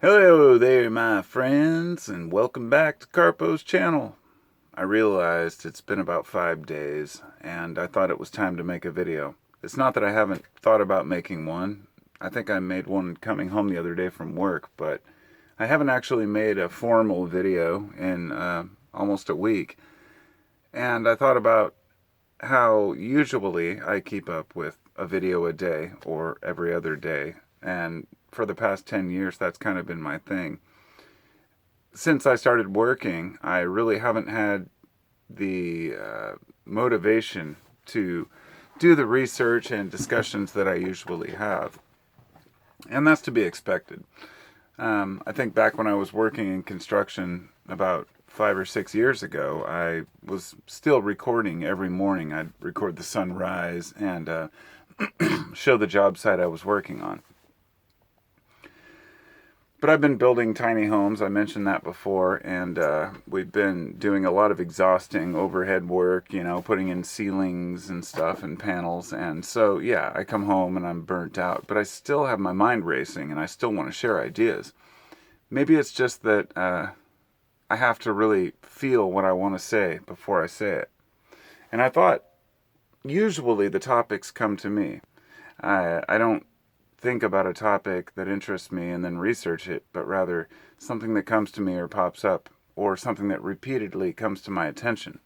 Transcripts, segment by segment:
Hello there, my friends, and welcome back to Carpo's channel. I realized it's been about 5 days, and I thought it was time to make a video. It's not that I haven't thought about making one. I think I made one coming home the other day from work, but I haven't actually made a formal video in almost a week. And I thought about how usually I keep up with a video a day or every other day, and for the past 10 years that's kind of been my thing. Since I started working, I really haven't had the motivation to do the research and discussions that I usually have. And that's to be expected. I think back when I was working in construction about 5 or 6 years ago, I was still recording every morning. I'd record the sunrise and show the job site I was working on. But I've been building tiny homes, I mentioned that before, and we've been doing a lot of exhausting overhead work, putting in ceilings and stuff and panels. And so, yeah, I come home and I'm burnt out, but I still have my mind racing and I still want to share ideas. Maybe it's just that I have to really feel what I want to say before I say it. And I thought, usually the topics come to me. I don't think about a topic that interests me and then research it, but rather something that comes to me or pops up, or something that repeatedly comes to my attention.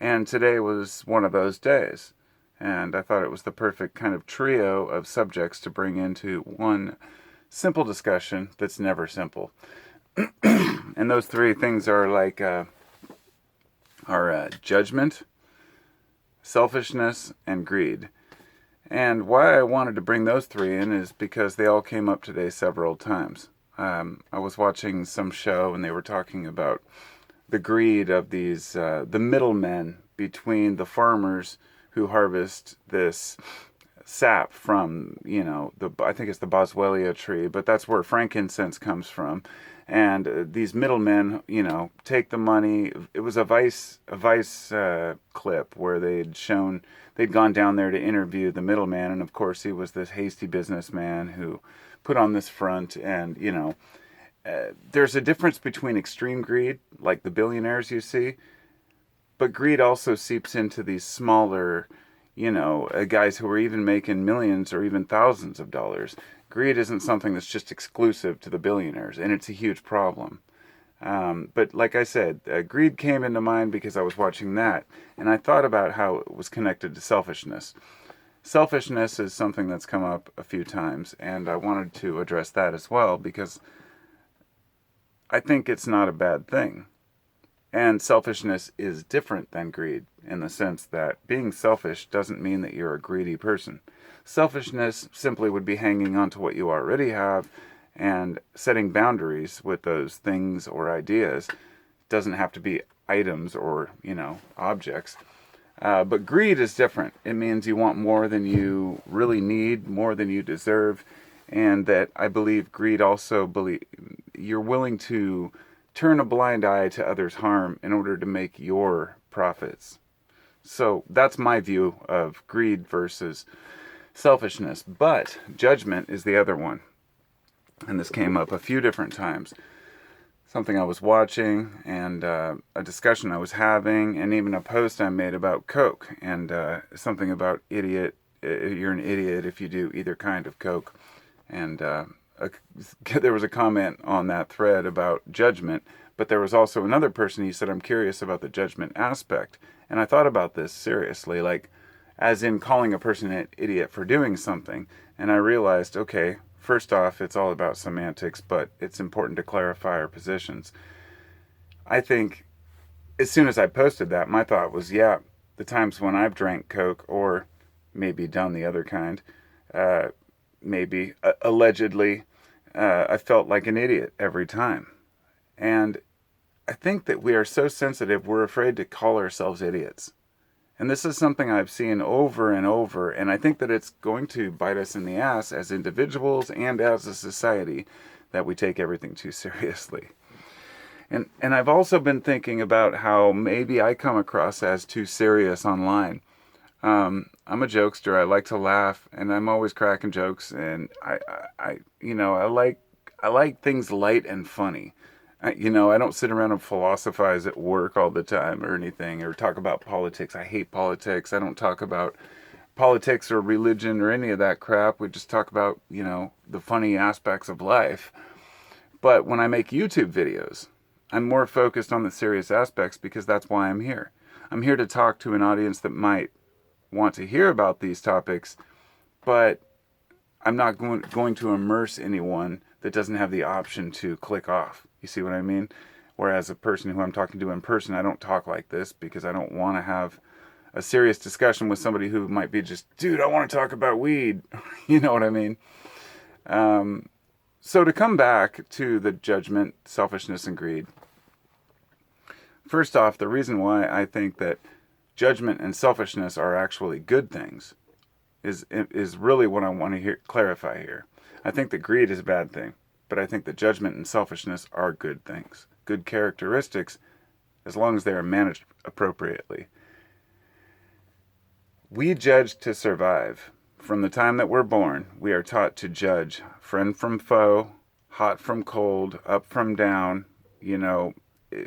And today was one of those days. And I thought it was the perfect kind of trio of subjects to bring into one simple discussion that's never simple. And those three things are like judgment, selfishness, and greed. And why I wanted to bring those three in is because they all came up today several times. I was watching some show and they were talking about the greed of these, the middlemen between the farmers who harvest this sap from, I think it's the boswellia tree, but that's where frankincense comes from. And these middlemen, take the money. It was a Vice clip where they'd gone down there to interview the middleman, and of course he was this hasty businessman who put on this front. And there's a difference between extreme greed, like the billionaires you see, but greed also seeps into these smaller, guys who are even making millions or even thousands of dollars. Greed isn't something that's just exclusive to the billionaires, and it's a huge problem. But like I said, greed came into mind because I was watching that, and I thought about how it was connected to selfishness. Selfishness is something that's come up a few times, and I wanted to address that as well because I think it's not a bad thing. And selfishness is different than greed in the sense that being selfish doesn't mean that you're a greedy person. Selfishness simply would be hanging on to what you already have and setting boundaries with those things or ideas. It doesn't have to be items or, objects. But greed is different. It means you want more than you really need, more than you deserve. And that I believe greed also you're willing to turn a blind eye to others' harm in order to make your profits. So that's my view of greed versus selfishness. But judgment is the other one. And this came up a few different times. Something I was watching, and a discussion I was having, and even a post I made about Coke, and something about idiot. You're an idiot if you do either kind of Coke. And there was a comment on that thread about judgment, but there was also another person, he said, I'm curious about the judgment aspect. And I thought about this seriously, like, as in calling a person an idiot for doing something. And I realized, okay, first off, it's all about semantics, but it's important to clarify our positions. I think as soon as I posted that, my thought was, yeah, the times when I've drank Coke or maybe done the other kind, allegedly, I felt like an idiot every time. And I think that we are so sensitive, we're afraid to call ourselves idiots. And this is something I've seen over and over, and I think that it's going to bite us in the ass as individuals and as a society, that we take everything too seriously. And I've also been thinking about how maybe I come across as too serious online. I'm a jokester. I like to laugh, and I'm always cracking jokes. And I I like things light and funny. I don't sit around and philosophize at work all the time or anything, or talk about politics. I hate politics. I don't talk about politics or religion or any of that crap. We just talk about, the funny aspects of life. But when I make YouTube videos, I'm more focused on the serious aspects because that's why I'm here. I'm here to talk to an audience that might want to hear about these topics, but I'm not going to immerse anyone that doesn't have the option to click off. You see what I mean? Whereas a person who I'm talking to in person, I don't talk like this because I don't want to have a serious discussion with somebody who might be just, dude, I want to talk about weed. You know what I mean? So to come back to the judgment, selfishness, and greed, first off, the reason why I think that judgment and selfishness are actually good things is really what I want to clarify here. I think that greed is a bad thing, but I think that judgment and selfishness are good things, good characteristics, as long as they are managed appropriately. We judge to survive. From the time that we're born, we are taught to judge friend from foe, hot from cold, up from down.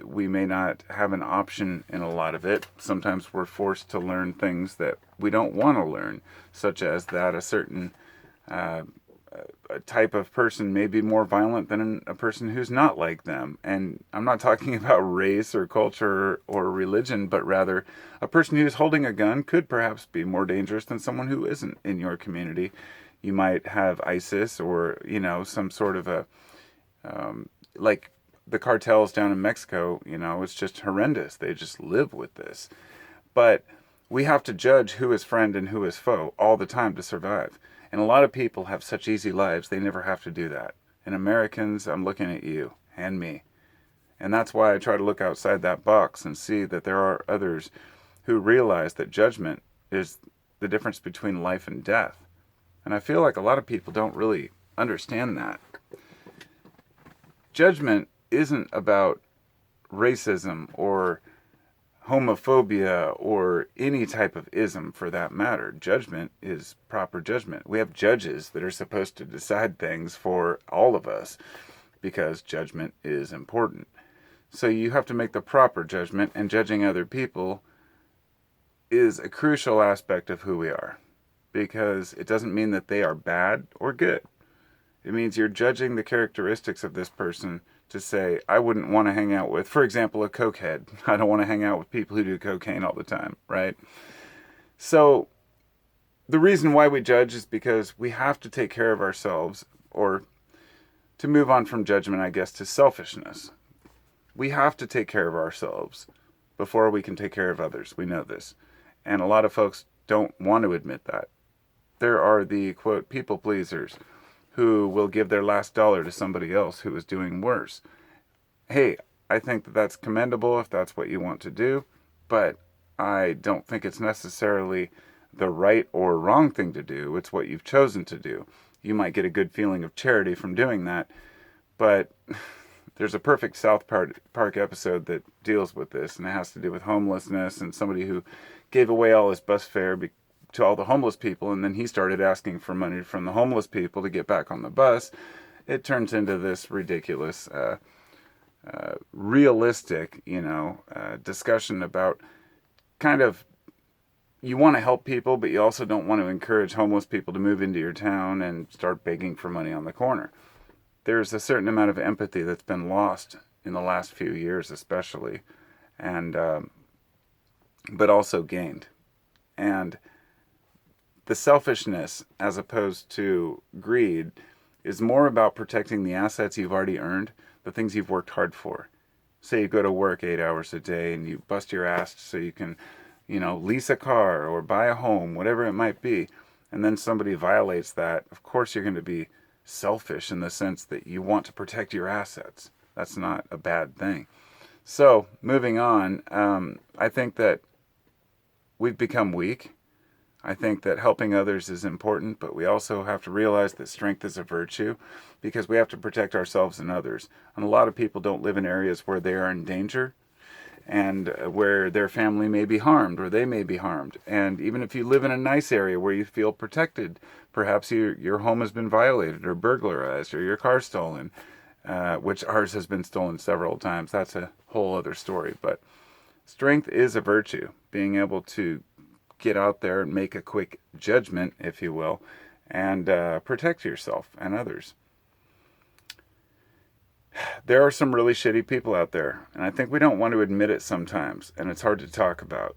We may not have an option in a lot of it. Sometimes we're forced to learn things that we don't want to learn, such as that a certain a type of person may be more violent than a person who's not like them. And I'm not talking about race or culture or religion, but rather a person who's holding a gun could perhaps be more dangerous than someone who isn't in your community. You might have ISIS or, some sort of like the cartels down in Mexico, it's just horrendous. They just live with this. But we have to judge who is friend and who is foe all the time to survive. And a lot of people have such easy lives, they never have to do that. And Americans, I'm looking at you and me. And that's why I try to look outside that box and see that there are others who realize that judgment is the difference between life and death. And I feel like a lot of people don't really understand that. Judgment isn't about racism or homophobia or any type of ism for that matter. Judgment is proper judgment. We have judges that are supposed to decide things for all of us because judgment is important. So you have to make the proper judgment, and judging other people is a crucial aspect of who we are because it doesn't mean that they are bad or good. It means you're judging the characteristics of this person to say, I wouldn't want to hang out with, for example, a cokehead. I don't want to hang out with people who do cocaine all the time, right? So the reason why we judge is because we have to take care of ourselves, or to move on from judgment, I guess, to selfishness. We have to take care of ourselves before we can take care of others. We know this. And a lot of folks don't want to admit that. There are the, quote, people pleasers who will give their last dollar to somebody else who is doing worse. Hey, I think that that's commendable if that's what you want to do, but I don't think it's necessarily the right or wrong thing to do. It's what you've chosen to do. You might get a good feeling of charity from doing that, but there's a perfect South Park episode that deals with this, and it has to do with homelessness and somebody who gave away all his bus fare to all the homeless people, and then he started asking for money from the homeless people to get back on the bus. It turns into this ridiculous, realistic, discussion about kind of, you want to help people, but you also don't want to encourage homeless people to move into your town and start begging for money on the corner. There's a certain amount of empathy that's been lost in the last few years, especially, and but also gained. And the selfishness, as opposed to greed, is more about protecting the assets you've already earned, the things you've worked hard for. Say you go to work 8 hours a day and you bust your ass so you can, lease a car or buy a home, whatever it might be, and then somebody violates that. Of course you're going to be selfish in the sense that you want to protect your assets. That's not a bad thing. So, moving on, I think that we've become weak. I think that helping others is important, but we also have to realize that strength is a virtue because we have to protect ourselves and others. And a lot of people don't live in areas where they are in danger. and where their family may be harmed or they may be harmed. And even if you live in a nice area where you feel protected, perhaps your home has been violated or burglarized or your car stolen, which ours has been stolen several times. That's a whole other story. But strength is a virtue. Being able to get out there and make a quick judgment, if you will, and protect yourself and others. There are some really shitty people out there, and I think we don't want to admit it sometimes, and it's hard to talk about,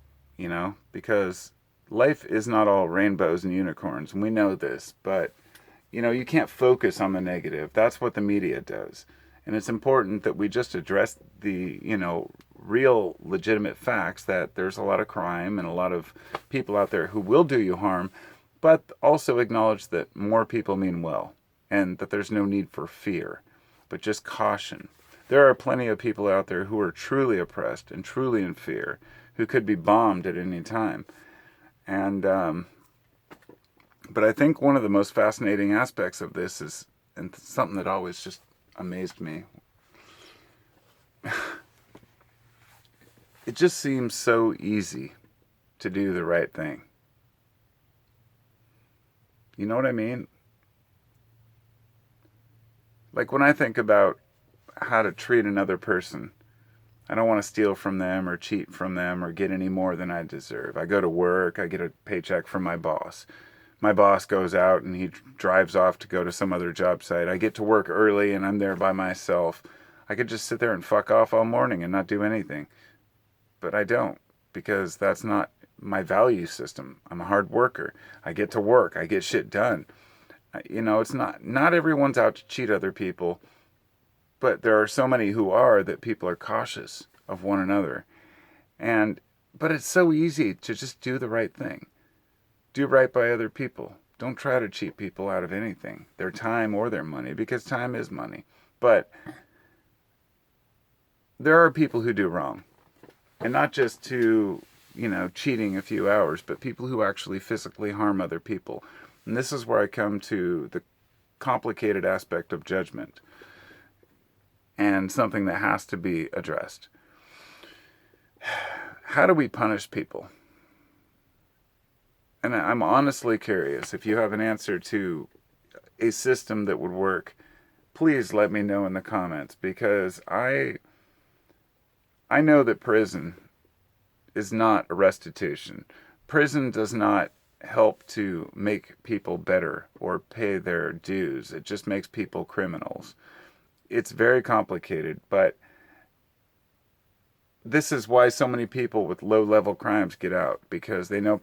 because life is not all rainbows and unicorns, and we know this, but, you can't focus on the negative. That's what the media does. And it's important that we just address the, real legitimate facts that there's a lot of crime and a lot of people out there who will do you harm, but also acknowledge that more people mean well and that there's no need for fear, but just caution. There are plenty of people out there who are truly oppressed and truly in fear, who could be bombed at any time. And, but I think one of the most fascinating aspects of this is, and something that always just amazed me, it just seems so easy to do the right thing. You know what I mean? Like when I think about how to treat another person, I don't want to steal from them or cheat from them or get any more than I deserve. I go to work, I get a paycheck from my boss. My boss goes out and he drives off to go to some other job site. I get to work early and I'm there by myself. I could just sit there and fuck off all morning and not do anything. But I don't, because that's not my value system. I'm a hard worker. I get to work. I get shit done. It's not everyone's out to cheat other people, but there are so many who are that people are cautious of one another. But it's so easy to just do the right thing. Do right by other people. Don't try to cheat people out of anything, their time or their money, because time is money. But there are people who do wrong. And not just to, cheating a few hours, but people who actually physically harm other people. And this is where I come to the complicated aspect of judgment and something that has to be addressed. How do we punish people? And I'm honestly curious. If you have an answer to a system that would work, please let me know in the comments, because I know that prison is not a restitution. Prison does not help to make people better or pay their dues. It just makes people criminals. It's very complicated, but this is why so many people with low-level crimes get out, because they know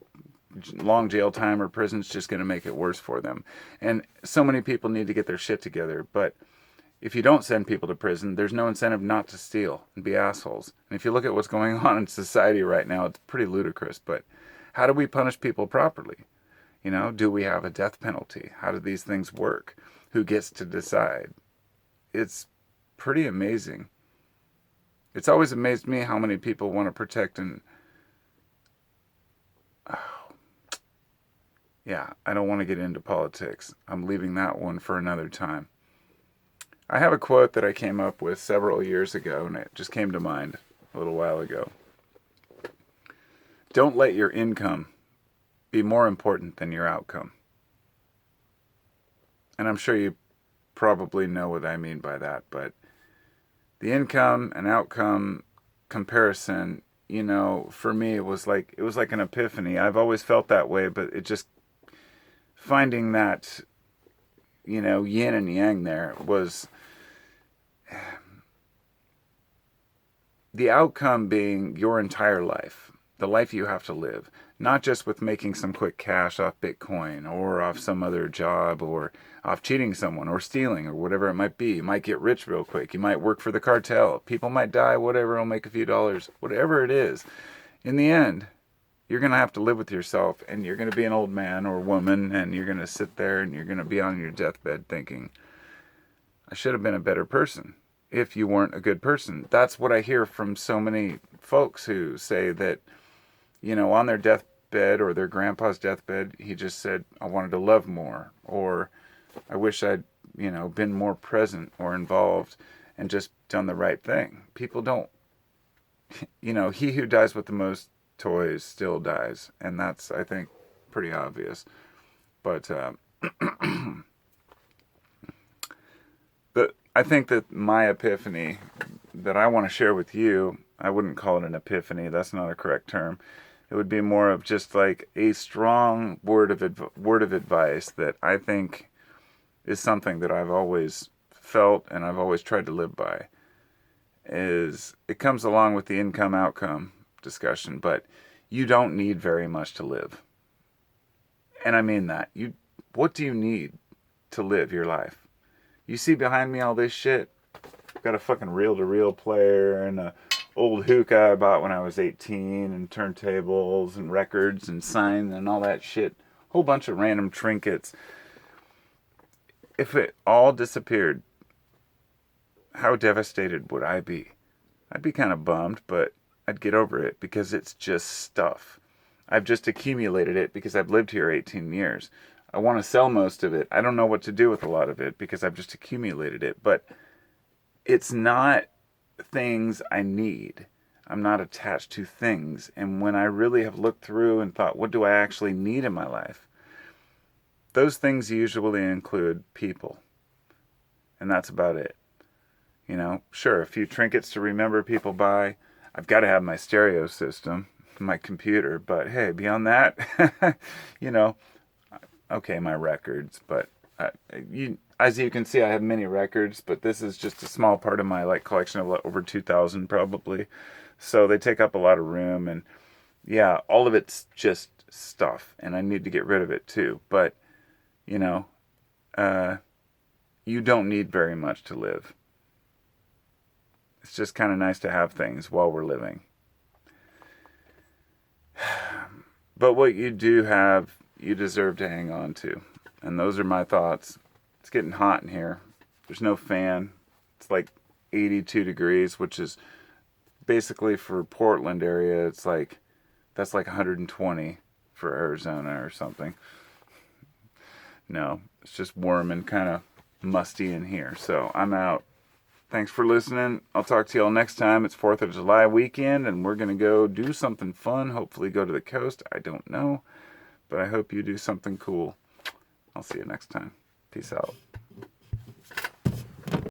long jail time or prison's just going to make it worse for them. And so many people need to get their shit together, but if you don't send people to prison, there's no incentive not to steal and be assholes. And if you look at what's going on in society right now, it's pretty ludicrous. But how do we punish people properly? Do we have a death penalty? How do these things work? Who gets to decide? It's pretty amazing. It's always amazed me how many people want to protect and... Yeah, I don't want to get into politics. I'm leaving that one for another time. I have a quote that I came up with several years ago, and it just came to mind a little while ago. Don't let your income be more important than your outcome. And I'm sure you probably know what I mean by that, but the income and outcome comparison, for me it was like an epiphany. I've always felt that way, but it just finding that, yin and yang there was the outcome being your entire life, the life you have to live, not just with making some quick cash off Bitcoin or off some other job or off cheating someone or stealing or whatever it might be. You might get rich real quick. You might work for the cartel. People might die, whatever, it'll make a few dollars, whatever it is. In the end, you're going to have to live with yourself, and you're going to be an old man or woman, and you're going to sit there and you're going to be on your deathbed thinking, I should have been a better person if you weren't a good person. That's what I hear from so many folks who say that, on their deathbed or their grandpa's deathbed, he just said, I wanted to love more, or I wish I'd, been more present or involved and just done the right thing. People don't he who dies with the most toys still dies. And that's, I think, pretty obvious. But I think that my epiphany that I want to share with you, I wouldn't call it an epiphany. That's not a correct term. It would be more of just like a strong word of advice that I think is something that I've always felt and I've always tried to live by. Is it comes along with the income outcome discussion, but you don't need very much to live. And I mean that. What do you need to live your life? You see behind me all this shit? I've got a fucking reel-to-reel player and a old hookah I bought when I was 18 and turntables and records and signs and all that shit. Whole bunch of random trinkets. If it all disappeared, how devastated would I be? I'd be kind of bummed, but I'd get over it because it's just stuff. I've just accumulated it because I've lived here 18 years. I want to sell most of it. I don't know what to do with a lot of it because I've just accumulated it. But it's not things I need. I'm not attached to things. And when I really have looked through and thought, what do I actually need in my life? Those things usually include people. And that's about it. Sure, a few trinkets to remember people by. I've got to have my stereo system, my computer. But hey, beyond that, okay, my records. But as you can see, I have many records, but this is just a small part of my collection of over 2,000 probably. So they take up a lot of room, and yeah, all of it's just stuff, and I need to get rid of it too. But you don't need very much to live. It's just kind of nice to have things while we're living. But what you do have, you deserve to hang on to. And those are my thoughts. It's getting hot in here. There's no fan. It's like 82 degrees, which is basically for Portland area, that's like 120 for Arizona or something. No, it's just warm and kind of musty in here. So I'm out. Thanks for listening. I'll talk to y'all next time. It's 4th of July weekend, and we're going to go do something fun. Hopefully go to the coast. I don't know, but I hope you do something cool. I'll see you next time. Peace out.